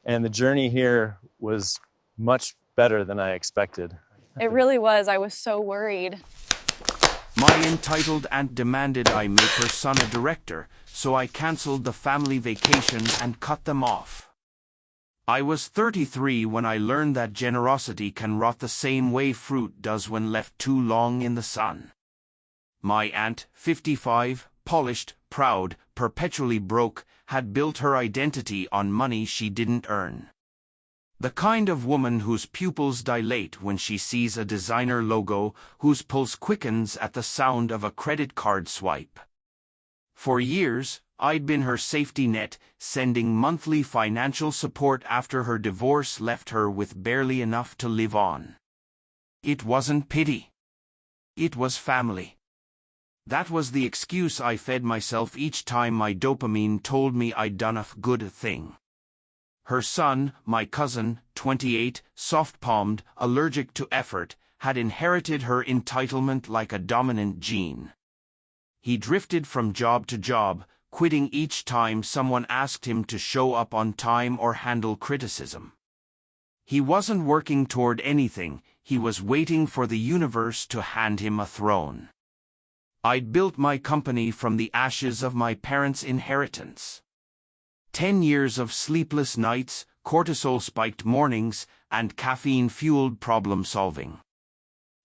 And the journey here was much better than I expected. It really was. I was so worried. My entitled aunt demanded I make her son a director, so I cancelled the family vacation and cut them off. I was 33 when I learned that generosity can rot the same way fruit does when left too long in the sun. My aunt, 55, polished, proud, perpetually broke, had built her identity on money she didn't earn. The kind of woman whose pupils dilate when she sees a designer logo, whose pulse quickens at the sound of a credit card swipe. For years, I'd been her safety net, sending monthly financial support after her divorce left her with barely enough to live on. It wasn't pity. It was family. That was the excuse I fed myself each time my dopamine told me I'd done a good thing. Her son, my cousin, 28, soft-palmed, allergic to effort, had inherited her entitlement like a dominant gene. He drifted from job to job, quitting each time someone asked him to show up on time or handle criticism. He wasn't working toward anything, he was waiting for the universe to hand him a throne. I'd built my company from the ashes of my parents' inheritance. 10 years of sleepless nights, cortisol-spiked mornings, and caffeine-fueled problem-solving.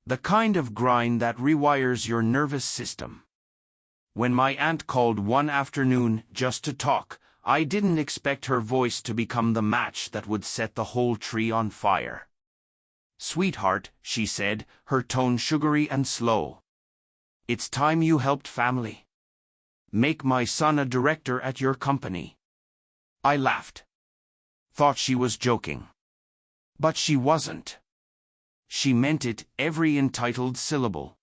The kind of grind that rewires your nervous system. When my aunt called one afternoon just to talk, I didn't expect her voice to become the match that would set the whole tree on fire. "Sweetheart," she said, her tone sugary and slow. "It's time you helped family. Make my son a director at your company." I laughed. Thought she was joking. But she wasn't. She meant it, every entitled syllable.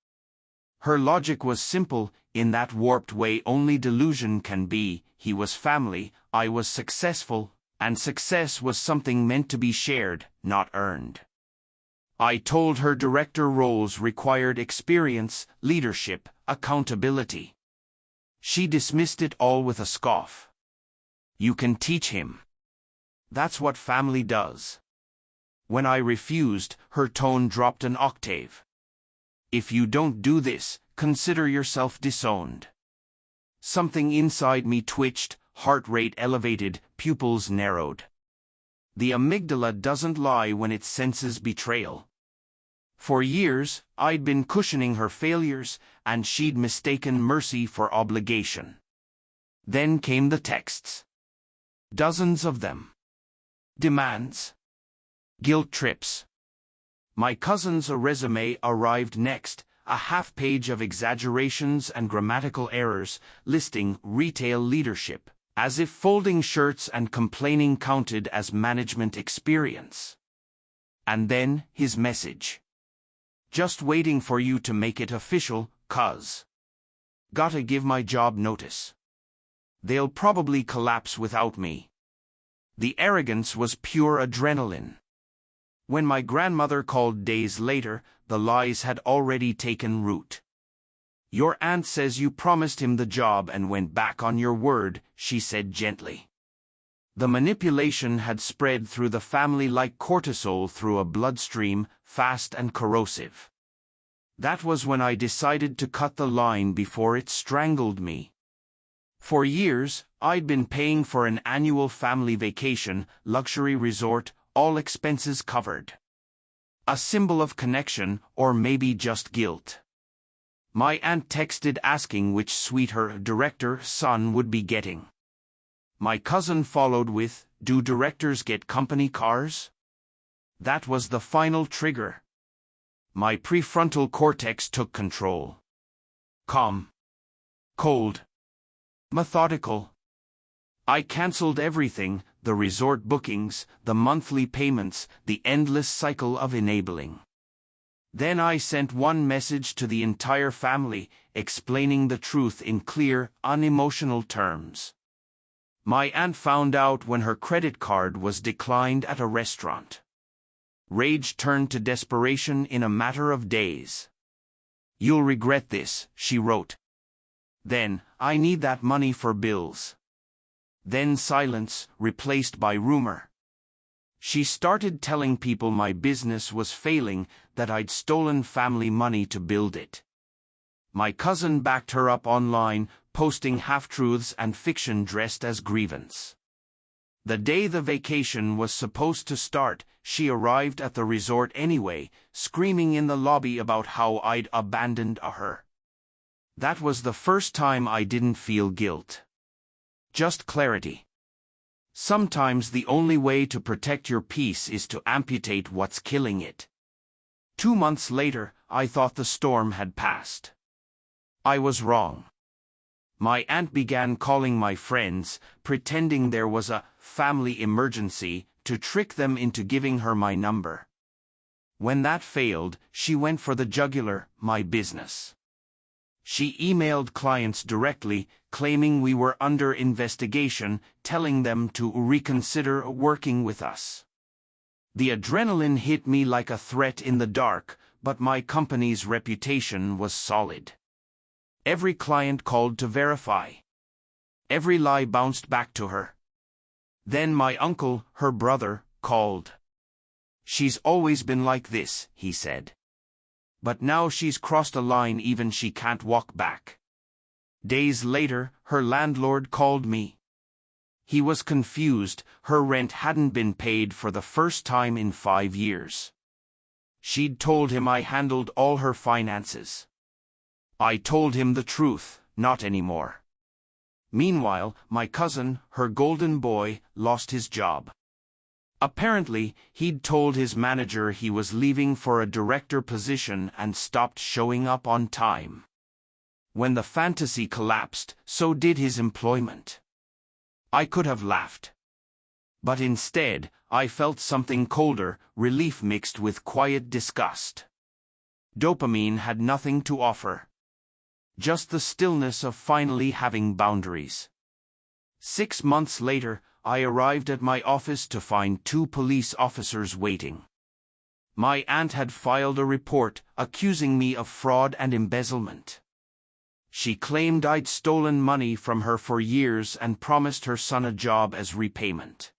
Her logic was simple, in that warped way only delusion can be. He was family, I was successful, and success was something meant to be shared, not earned. I told her director roles required experience, leadership, accountability. She dismissed it all with a scoff. "You can teach him. That's what family does." When I refused, her tone dropped an octave. "If you don't do this, consider yourself disowned." Something inside me twitched, heart rate elevated, pupils narrowed. The amygdala doesn't lie when it senses betrayal. For years, I'd been cushioning her failures, and she'd mistaken mercy for obligation. Then came the texts. Dozens of them. Demands. Guilt trips. My cousin's resume arrived next, a half-page of exaggerations and grammatical errors, listing retail leadership, as if folding shirts and complaining counted as management experience. And then, his message. "Just waiting for you to make it official, cuz. Gotta give my job notice. They'll probably collapse without me." The arrogance was pure adrenaline. When my grandmother called days later, the lies had already taken root. "Your aunt says you promised him the job and went back on your word," she said gently. The manipulation had spread through the family like cortisol through a bloodstream, fast and corrosive. That was when I decided to cut the line before it strangled me. For years, I'd been paying for an annual family vacation, luxury resort, all expenses covered. A symbol of connection, or maybe just guilt. My aunt texted asking which suite her director son would be getting. My cousin followed with, "Do directors get company cars?" That was the final trigger. My prefrontal cortex took control. Calm. Cold. Methodical. I cancelled everything, the resort bookings, the monthly payments, the endless cycle of enabling. Then I sent one message to the entire family, explaining the truth in clear, unemotional terms. My aunt found out when her credit card was declined at a restaurant. Rage turned to desperation in a matter of days. "You'll regret this," she wrote. Then, "I need that money for bills." Then silence, replaced by rumor. She started telling people my business was failing, that I'd stolen family money to build it. My cousin backed her up online, posting half-truths and fiction dressed as grievance. The day the vacation was supposed to start, she arrived at the resort anyway, screaming in the lobby about how I'd abandoned her. That was the first time I didn't feel guilt. Just clarity. Sometimes the only way to protect your peace is to amputate what's killing it. 2 months later, I thought the storm had passed. I was wrong. My aunt began calling my friends, pretending there was a family emergency, to trick them into giving her my number. When that failed, she went for the jugular, my business. She emailed clients directly, claiming we were under investigation, telling them to reconsider working with us. The adrenaline hit me like a threat in the dark, but my company's reputation was solid. Every client called to verify. Every lie bounced back to her. Then my uncle, her brother, called. "She's always been like this," he said. "But now she's crossed a line even she can't walk back." Days later, her landlord called me. He was confused. Her rent hadn't been paid for the first time in 5 years. She'd told him I handled all her finances. I told him the truth, not anymore. Meanwhile, my cousin, her golden boy, lost his job. Apparently, he'd told his manager he was leaving for a director position and stopped showing up on time. When the fantasy collapsed, so did his employment. I could have laughed. But instead, I felt something colder, relief mixed with quiet disgust. Dopamine had nothing to offer. Just the stillness of finally having boundaries. 6 months later, I arrived at my office to find 2 police officers waiting. My aunt had filed a report accusing me of fraud and embezzlement. She claimed I'd stolen money from her for years and promised her son a job as repayment.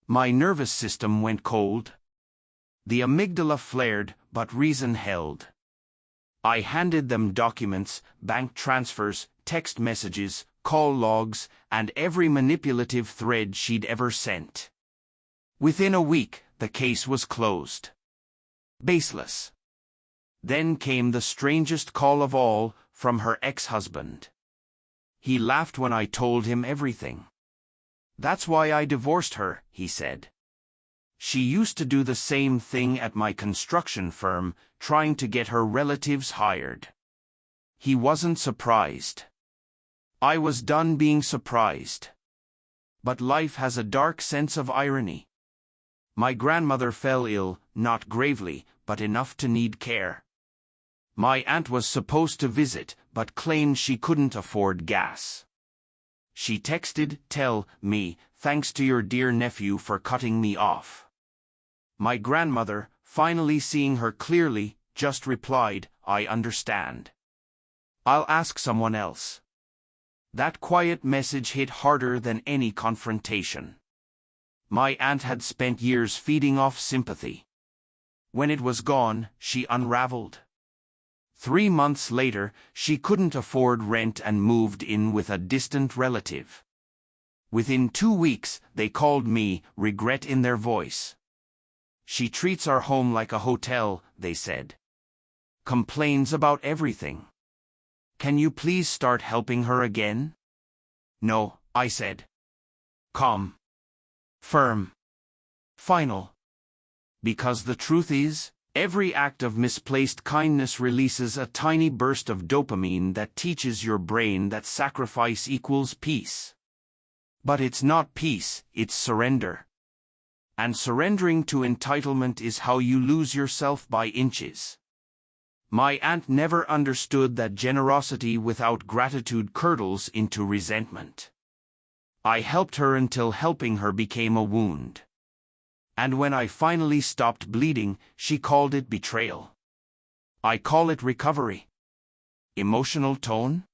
My nervous system went cold. The amygdala flared, but reason held. I handed them documents, bank transfers, text messages, call logs, and every manipulative thread she'd ever sent. Within a week, the case was closed. Baseless. Then came the strangest call of all, from her ex-husband. He laughed when I told him everything. "That's why I divorced her," he said. "She used to do the same thing at my construction firm, trying to get her relatives hired." He wasn't surprised. I was done being surprised. But life has a dark sense of irony. My grandmother fell ill, not gravely, but enough to need care. My aunt was supposed to visit, but claimed she couldn't afford gas. She texted, "Tell me, thanks to your dear nephew for cutting me off." My grandmother, finally seeing her clearly, just replied, "I understand. I'll ask someone else." That quiet message hit harder than any confrontation. My aunt had spent years feeding off sympathy. When it was gone, she unraveled. 3 months later, she couldn't afford rent and moved in with a distant relative. Within 2 weeks, they called me, regret in their voice. "She treats our home like a hotel," they said. "Complains about everything. Can you please start helping her again?" "No," I said. Calm. Firm. Final. Because the truth is, every act of misplaced kindness releases a tiny burst of dopamine that teaches your brain that sacrifice equals peace. But it's not peace, it's surrender. And surrendering to entitlement is how you lose yourself by inches. My aunt never understood that generosity without gratitude curdles into resentment. I helped her until helping her became a wound. And when I finally stopped bleeding, she called it betrayal. I call it recovery. Emotional tone?